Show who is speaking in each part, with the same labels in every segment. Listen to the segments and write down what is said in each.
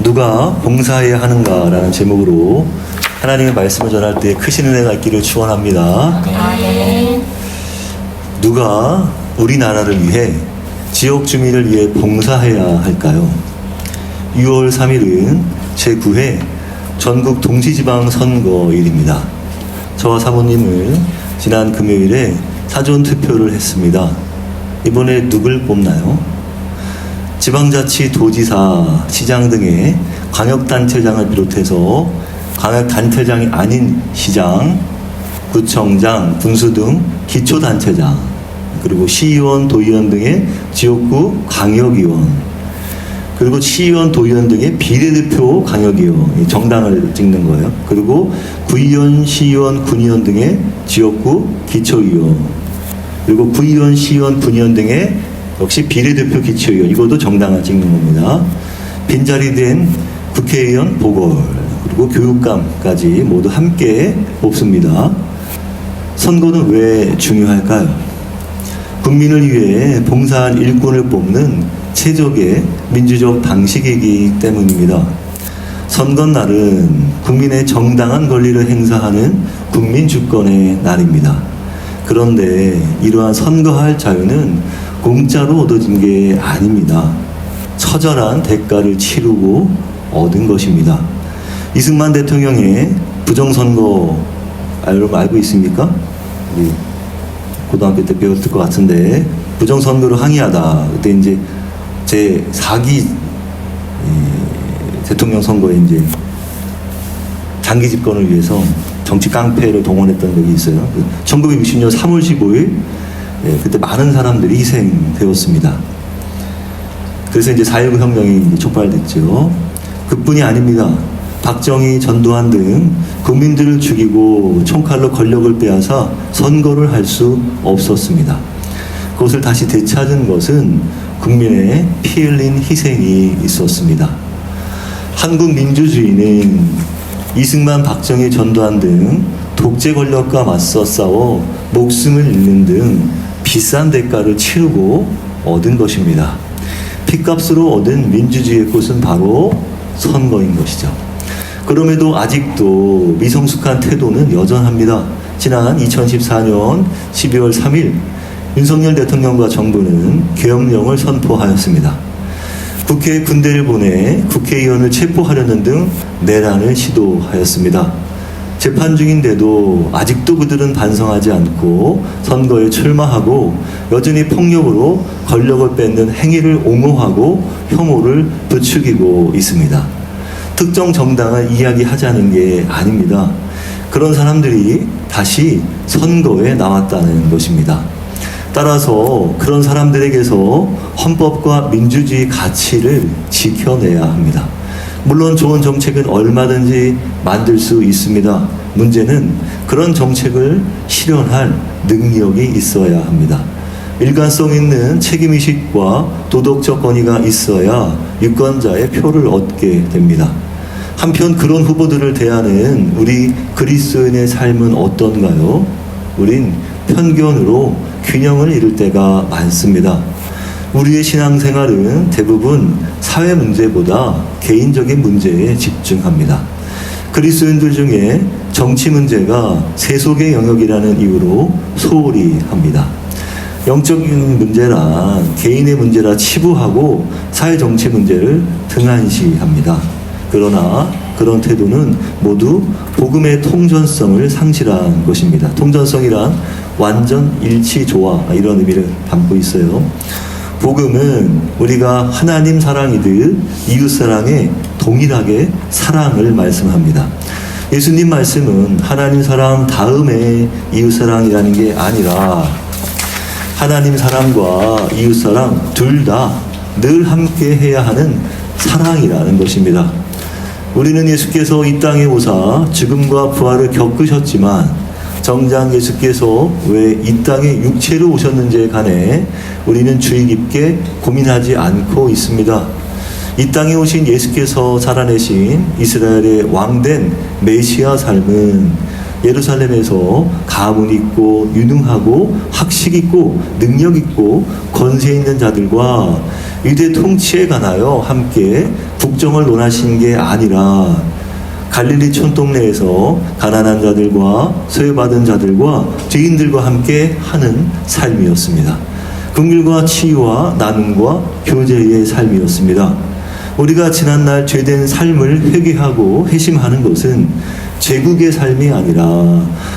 Speaker 1: 누가 봉사해야 하는가라는 제목으로 하나님의 말씀을 전할 때 크신 은혜가 있기를 축원합니다. 누가 우리나라를 위해, 지역 주민을 위해 봉사해야 할까요? 6월 3일은 제9회 전국 동시지방 선거일입니다. 저와 사모님은 지난 금요일에 사전 투표를 했습니다. 이번에 누굴 뽑나요? 지방자치도지사, 시장 등의 광역단체장을 비롯해서 광역단체장이 아닌 시장, 구청장, 군수 등 기초단체장, 그리고 시의원, 도의원 등의 지역구 광역의원, 그리고 시의원, 도의원 등의 비례대표 광역의원, 정당을 찍는 거예요. 그리고 구의원, 시의원, 군의원 등의 지역구 기초의원, 그리고 구의원, 시의원, 군의원 등의 역시 비례대표 기초의원, 이것도 정당을 찍는 겁니다. 빈자리 된 국회의원 보궐, 그리고 교육감까지 모두 함께 뽑습니다. 선거는 왜 중요할까요? 국민을 위해 봉사한 일꾼을 뽑는 최적의 민주적 방식이기 때문입니다. 선거날은 국민의 정당한 권리를 행사하는 국민주권의 날입니다. 그런데 이러한 선거할 자유는 공짜로 얻어진 게 아닙니다. 처절한 대가를 치르고 얻은 것입니다. 이승만 대통령의 부정선거 여러분 알고 있습니까? 우리 고등학교 때 배웠을 것 같은데, 부정선거로 항의하다. 그때 이제 제 4기 대통령 선거에 이제 장기 집권을 위해서 정치 깡패를 동원했던 적이 있어요. 1960년 3월 15일 그때 많은 사람들이 희생되었습니다. 그래서 이제 4.19 혁명이 이제 촉발됐죠. 그뿐이 아닙니다. 박정희, 전두환 등 국민들을 죽이고 총칼로 권력을 빼앗아 선거를 할 수 없었습니다. 그것을 다시 되찾은 것은 국민의 피 흘린 희생이 있었습니다. 한국 민주주의는 이승만, 박정희, 전두환 등 독재 권력과 맞서 싸워 목숨을 잃는 등 비싼 대가를 치르고 얻은 것입니다. 핏값으로 얻은 민주주의의 꽃은 바로 선거인 것이죠. 그럼에도 아직도 미성숙한 태도는 여전합니다. 지난 2014년 12월 3일 윤석열 대통령과 정부는 계엄령을 선포하였습니다. 국회에 군대를 보내 국회의원을 체포하려는 등 내란을 시도하였습니다. 재판 중인데도 아직도 그들은 반성하지 않고 선거에 출마하고 여전히 폭력으로 권력을 뺏는 행위를 옹호하고 혐오를 부추기고 있습니다. 특정 정당을 이야기하자는 게 아닙니다. 그런 사람들이 다시 선거에 나왔다는 것입니다. 따라서 그런 사람들에게서 헌법과 민주주의 가치를 지켜내야 합니다. 물론 좋은 정책은 얼마든지 만들 수 있습니다. 문제는 그런 정책을 실현할 능력이 있어야 합니다. 일관성 있는 책임의식과 도덕적 권위가 있어야 유권자의 표를 얻게 됩니다. 한편 그런 후보들을 대하는 우리 그리스도인의 삶은 어떤가요? 우린 편견으로 균형을 잃을 때가 많습니다. 우리의 신앙생활은 대부분 사회 문제보다 개인적인 문제에 집중합니다. 그리스도인들 중에 정치 문제가 세속의 영역이라는 이유로 소홀히 합니다. 영적인 문제란 개인의 문제라 치부하고 사회 정치 문제를 등한시합니다. 그러나 그런 태도는 모두 복음의 통전성을 상실한 것입니다. 통전성이란 완전 일치 조화, 이런 의미를 담고 있어요. 복음은 우리가 하나님 사랑이듯 이웃 사랑에 동일하게 사랑을 말씀합니다. 예수님 말씀은 하나님 사랑 다음에 이웃 사랑이라는 게 아니라 하나님 사랑과 이웃 사랑 둘 다 늘 함께 해야 하는 사랑이라는 것입니다. 우리는 예수께서 이 땅에 오사 죽음과 부활을 겪으셨지만 정작 예수께서 왜 이 땅에 육체로 오셨는지에 관해 우리는 주의 깊게 고민하지 않고 있습니다. 이 땅에 오신 예수께서 살아내신 이스라엘의 왕된 메시아 삶은 예루살렘에서 가문 있고 유능하고 학식 있고 능력 있고 권세 있는 자들과 유대 통치에 관하여 함께 국정을 논하신 게 아니라 갈릴리 촌동네에서 가난한 자들과 소외받은 자들과 죄인들과 함께 하는 삶이었습니다. 긍휼과 치유와 나눔과 교제의 삶이었습니다. 우리가 지난날 죄된 삶을 회개하고 회심하는 것은 제국의 삶이 아니라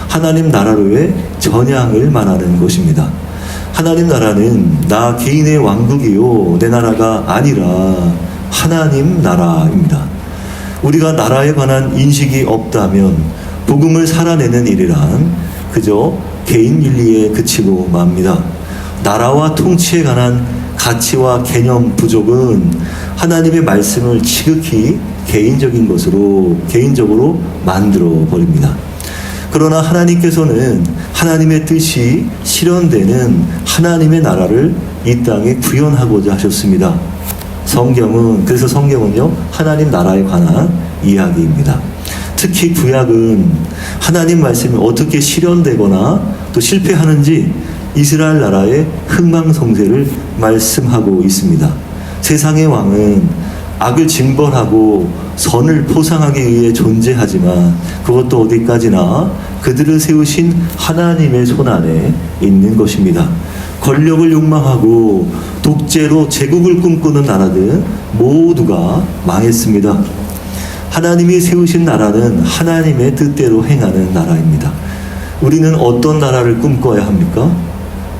Speaker 1: 하나님 나라로의 전향을 말하는 것입니다. 하나님 나라는 나 개인의 왕국이요 내 나라가 아니라 하나님 나라입니다. 우리가 나라에 관한 인식이 없다면 복음을 살아내는 일이란 그저 개인 윤리에 그치고 맙니다. 나라와 통치에 관한 가치와 개념 부족은 하나님의 말씀을 지극히 개인적으로 만들어 버립니다. 그러나 하나님께서는 하나님의 뜻이 실현되는 하나님의 나라를 이 땅에 구현하고자 하셨습니다. 그래서 성경은요, 하나님 나라에 관한 이야기입니다. 특히 구약은 하나님 말씀이 어떻게 실현되거나 또 실패하는지 이스라엘 나라의 흥망성쇠를 말씀하고 있습니다. 세상의 왕은 악을 징벌하고 선을 포상하기 위해 존재하지만 그것도 어디까지나 그들을 세우신 하나님의 손 안에 있는 것입니다. 권력을 욕망하고 독재로 제국을 꿈꾸는 나라들 모두가 망했습니다. 하나님이 세우신 나라는 하나님의 뜻대로 행하는 나라입니다. 우리는 어떤 나라를 꿈꿔야 합니까?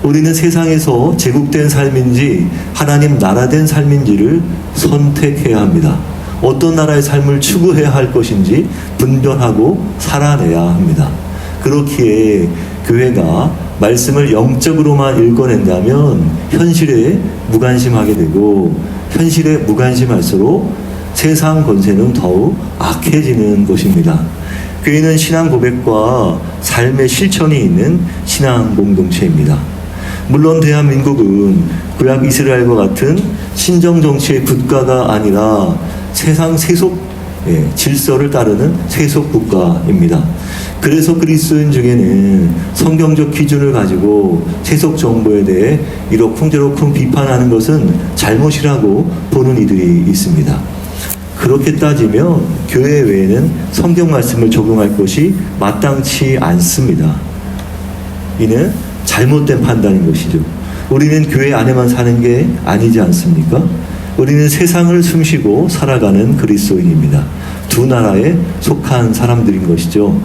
Speaker 1: 우리는 세상에서 제국된 삶인지 하나님 나라된 삶인지를 선택해야 합니다. 어떤 나라의 삶을 추구해야 할 것인지 분별하고 살아내야 합니다. 그렇기에 교회가 말씀을 영적으로만 읽어낸다면 현실에 무관심하게 되고 현실에 무관심할수록 세상 권세는 더욱 악해지는 것입니다. 교회는 신앙 고백과 삶의 실천이 있는 신앙 공동체입니다. 물론 대한민국은 구약 이스라엘과 같은 신정 정치의 국가가 아니라 세상 세속 질서를 따르는 세속 국가입니다. 그래서 그리스도인 중에는 성경적 기준을 가지고 세속 정부에 대해 이러쿵저러쿵 비판하는 것은 잘못이라고 보는 이들이 있습니다. 그렇게 따지면 교회 외에는 성경 말씀을 적용할 것이 마땅치 않습니다. 이는 잘못된 판단인 것이죠. 우리는 교회 안에만 사는 게 아니지 않습니까? 우리는 세상을 숨쉬고 살아가는 그리스도인입니다. 두 나라에 속한 사람들인 것이죠.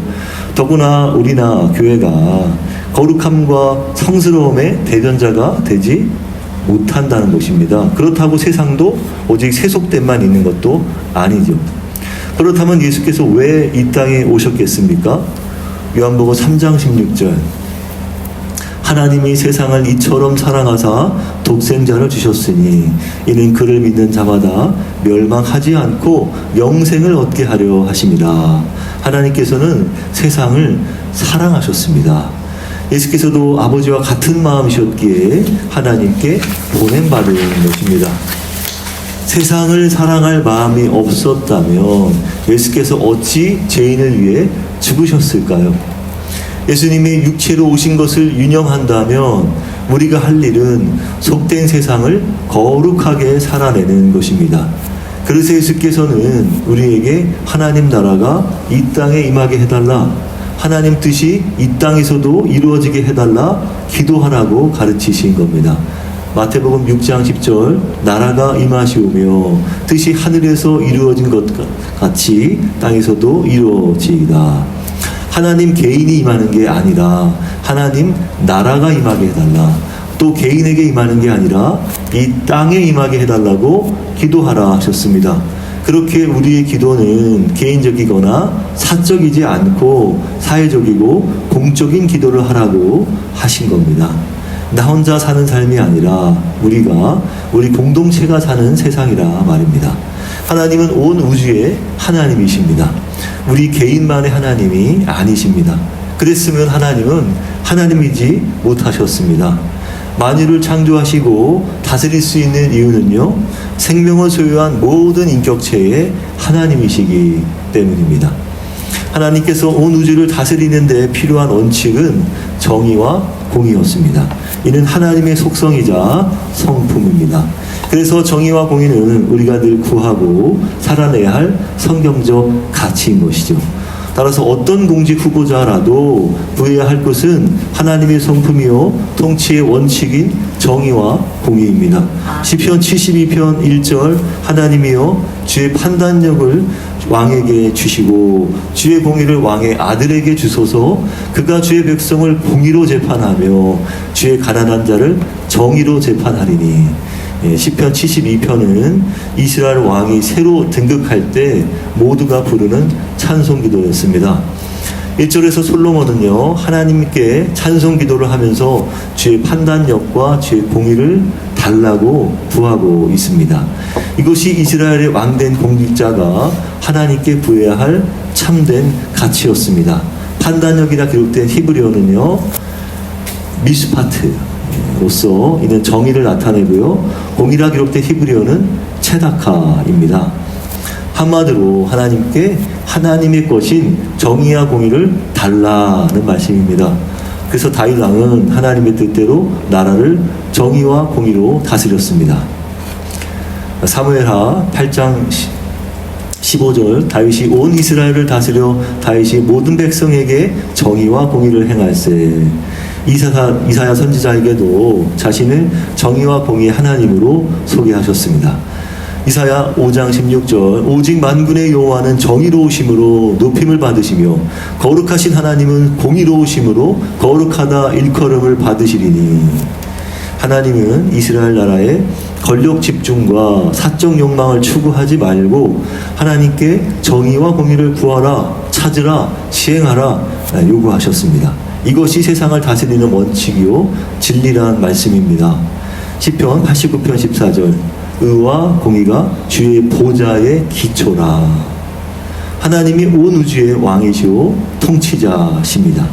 Speaker 1: 더구나 우리나 교회가 거룩함과 성스러움의 대변자가 되지 못한다는 것입니다. 그렇다고 세상도 오직 세속됨만 있는 것도 아니죠. 그렇다면 예수께서 왜 이 땅에 오셨겠습니까? 요한복음 3장 16절 하나님이 세상을 이처럼 사랑하사 독생자를 주셨으니 이는 그를 믿는 자마다 멸망하지 않고 영생을 얻게 하려 하심이라. 하나님께서는 세상을 사랑하셨습니다. 예수께서도 아버지와 같은 마음이셨기에 하나님께 보냄받은 것입니다. 세상을 사랑할 마음이 없었다면 예수께서 어찌 죄인을 위해 죽으셨을까요? 예수님이 육체로 오신 것을 유념한다면 우리가 할 일은 속된 세상을 거룩하게 살아내는 것입니다. 그래서 예수께서는 우리에게 하나님 나라가 이 땅에 임하게 해달라, 하나님 뜻이 이 땅에서도 이루어지게 해달라 기도하라고 가르치신 겁니다. 마태복음 6장 10절 나라가 임하시오며 뜻이 하늘에서 이루어진 것 같이 땅에서도 이루어지이다. 하나님 개인이 임하는 게 아니라 하나님 나라가 임하게 해달라, 또 개인에게 임하는 게 아니라 이 땅에 임하게 해달라고 기도하라 하셨습니다. 그렇게 우리의 기도는 개인적이거나 사적이지 않고 사회적이고 공적인 기도를 하라고 하신 겁니다. 나 혼자 사는 삶이 아니라 우리 공동체가 사는 세상이라 말입니다. 하나님은 온 우주의 하나님이십니다. 우리 개인만의 하나님이 아니십니다. 그랬으면 하나님은 하나님이지 못하셨습니다. 만유를 창조하시고 다스릴 수 있는 이유는요, 생명을 소유한 모든 인격체의 하나님이시기 때문입니다. 하나님께서 온 우주를 다스리는 데 필요한 원칙은 정의와 공의였습니다. 이는 하나님의 속성이자 성품입니다. 그래서 정의와 공의는 우리가 늘 구하고 살아내야 할 성경적 가치인 것이죠. 따라서 어떤 공직 후보자라도 구해야 할 것은 하나님의 성품이요 통치의 원칙인 정의와 공의입니다. 시편 72편 1절 하나님이여 주의 판단력을 왕에게 주시고 주의 공의를 왕의 아들에게 주소서. 그가 주의 백성을 공의로 재판하며 주의 가난한 자를 정의로 재판하리니. 시편 72편은 이스라엘 왕이 새로 등극할 때 모두가 부르는 찬송 기도였습니다. 1절에서 솔로몬은요 하나님께 찬송 기도를 하면서 주의 판단력과 주의 공의를 달라고 구하고 있습니다. 이것이 이스라엘의 왕된 공직자가 하나님께 구해야 할 참된 가치였습니다. 판단력이라 기록된 히브리어는요 미스파트로서 이는 정의를 나타내고요, 공의라 기록된 히브리어는 체다카입니다. 한마디로 하나님께 하나님의 것인 정의와 공의를 달라는 말씀입니다. 그래서 다윗 왕은 하나님의 뜻대로 나라를 정의와 공의로 다스렸습니다. 사무엘하 8장 15절 다윗이 온 이스라엘을 다스려 다윗이 모든 백성에게 정의와 공의를 행할세. 이사야 선지자에게도 자신을 정의와 공의의 하나님으로 소개하셨습니다. 이사야 5장 16절 오직 만군의 여호와는 정의로우심으로 높임을 받으시며 거룩하신 하나님은 공의로우심으로 거룩하다 일컬음을 받으시리니. 하나님은 이스라엘 나라의 권력 집중과 사적 욕망을 추구하지 말고 하나님께 정의와 공의를 구하라, 찾으라, 시행하라 요구하셨습니다. 이것이 세상을 다스리는 원칙이요 진리란 말씀입니다. 시편 89편 14절 의와 공의가 주의 보좌의 기초라. 하나님이 온 우주의 왕이시오 통치자십니다.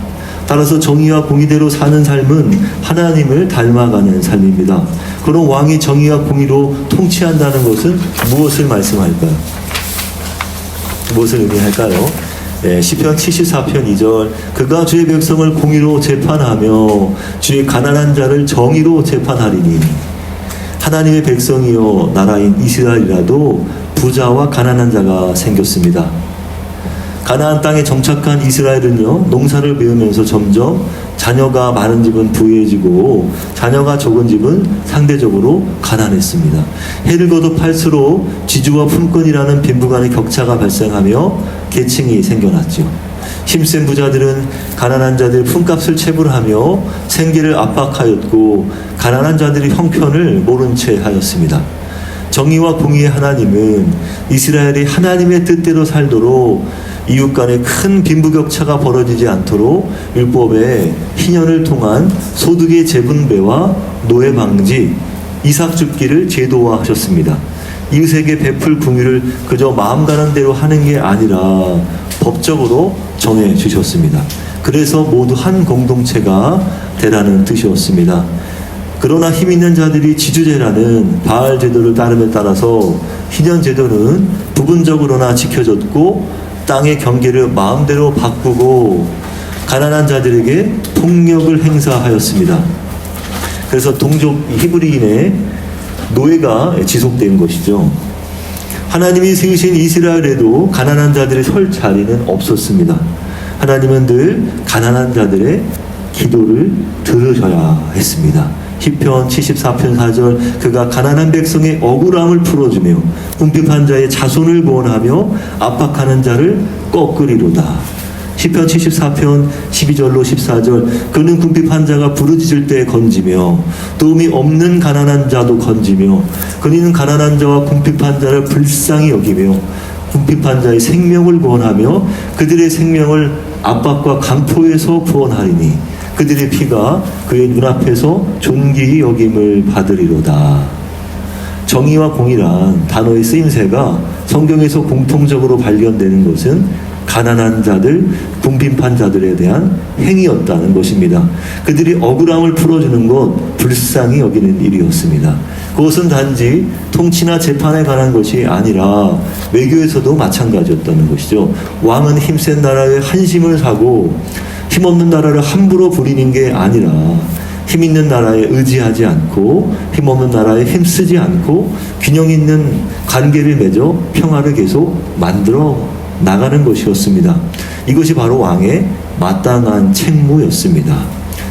Speaker 1: 따라서 정의와 공의대로 사는 삶은 하나님을 닮아가는 삶입니다. 그런 왕이 정의와 공의로 통치한다는 것은 무엇을 말씀할까요? 무엇을 의미할까요? 시편 74편 2절 그가 주의 백성을 공의로 재판하며 주의 가난한 자를 정의로 재판하리니. 하나님의 백성이요 나라인 이스라엘이라도 부자와 가난한 자가 생겼습니다. 가나안 땅에 정착한 이스라엘은요 농사를 배우면서 점점 자녀가 많은 집은 부유해지고 자녀가 적은 집은 상대적으로 가난했습니다. 해를 거듭할수록 지주와 품꾼이라는 빈부간의 격차가 발생하며 계층이 생겨났죠. 힘센 부자들은 가난한 자들의 품값을 체불하며 생계를 압박하였고 가난한 자들의 형편을 모른 채 하였습니다. 정의와 공의의 하나님은 이스라엘이 하나님의 뜻대로 살도록 이웃 간의 큰 빈부격차가 벌어지지 않도록 율법에 희년을 통한 소득의 재분배와 노예 방지, 이삭 줍기를 제도화하셨습니다. 이웃에게 베풀 궁유를 그저 마음 가는 대로 하는 게 아니라 법적으로 정해 주셨습니다. 그래서 모두 한 공동체가 되라는 뜻이었습니다. 그러나 힘 있는 자들이 지주제라는 바알 제도를 따름에 따라서 희년 제도는 부분적으로나 지켜졌고 땅의 경계를 마음대로 바꾸고 가난한 자들에게 폭력을 행사하였습니다. 그래서 동족 히브리인의 노예가 지속된 것이죠. 하나님이 세우신 이스라엘에도 가난한 자들의 설 자리는 없었습니다. 하나님은 늘 가난한 자들의 기도를 들으셔야 했습니다. 시편 74편 4절 그가 가난한 백성의 억울함을 풀어주며 궁핍한 자의 자손을 구원하며 압박하는 자를 꺾으리로다. 시편 74편 12절로 14절 그는 궁핍한 자가 부르짖을 때 건지며 도움이 없는 가난한 자도 건지며 그는 가난한 자와 궁핍한 자를 불쌍히 여기며 궁핍한 자의 생명을 구원하며 그들의 생명을 압박과 강포에서 구원하리니 그들의 피가 그의 눈앞에서 존귀히 여김을 받으리로다. 정의와 공의란 단어의 쓰임새가 성경에서 공통적으로 발견되는 것은 가난한 자들, 궁핍한 자들에 대한 행위였다는 것입니다. 그들이 억울함을 풀어주는 것, 불쌍히 여기는 일이었습니다. 그것은 단지 통치나 재판에 관한 것이 아니라 외교에서도 마찬가지였다는 것이죠. 왕은 힘센 나라의 한심을 사고 힘없는 나라를 함부로 부리는 게 아니라 힘 있는 나라에 의지하지 않고 힘없는 나라에 힘쓰지 않고 균형 있는 관계를 맺어 평화를 계속 만들어 나가는 것이었습니다. 이것이 바로 왕의 마땅한 책무였습니다.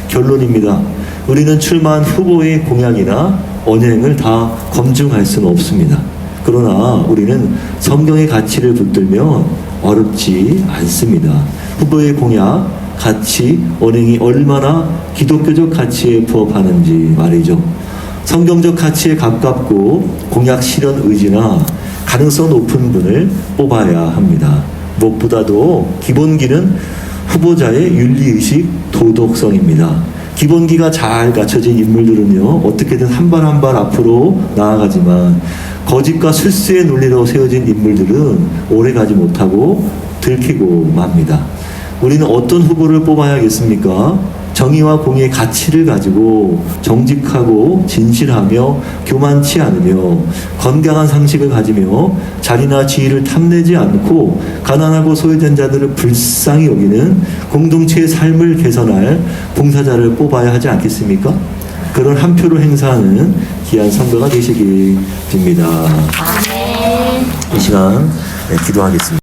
Speaker 1: 결론입니다. 우리는 출마한 후보의 공약이나 언행을 다 검증할 수는 없습니다. 그러나 우리는 성경의 가치를 붙들면 어렵지 않습니다. 후보의 공약, 가치, 언행이 얼마나 기독교적 가치에 부합하는지 말이죠. 성경적 가치에 가깝고 공약 실현 의지나 가능성 높은 분을 뽑아야 합니다. 무엇보다도 기본기는 후보자의 윤리의식, 도덕성입니다. 기본기가 잘 갖춰진 인물들은요, 어떻게든 한 발 한 발 앞으로 나아가지만 거짓과 술수의 논리로 세워진 인물들은 오래가지 못하고 들키고 맙니다. 우리는 어떤 후보를 뽑아야겠습니까? 정의와 공의의 가치를 가지고 정직하고 진실하며 교만치 않으며 건강한 상식을 가지며 자리나 지위를 탐내지 않고 가난하고 소외된 자들을 불쌍히 여기는 공동체의 삶을 개선할 봉사자를 뽑아야 하지 않겠습니까? 그런 한 표를 행사하는 귀한 선거가 되시길 빕니다. 이 시간 기도하겠습니다.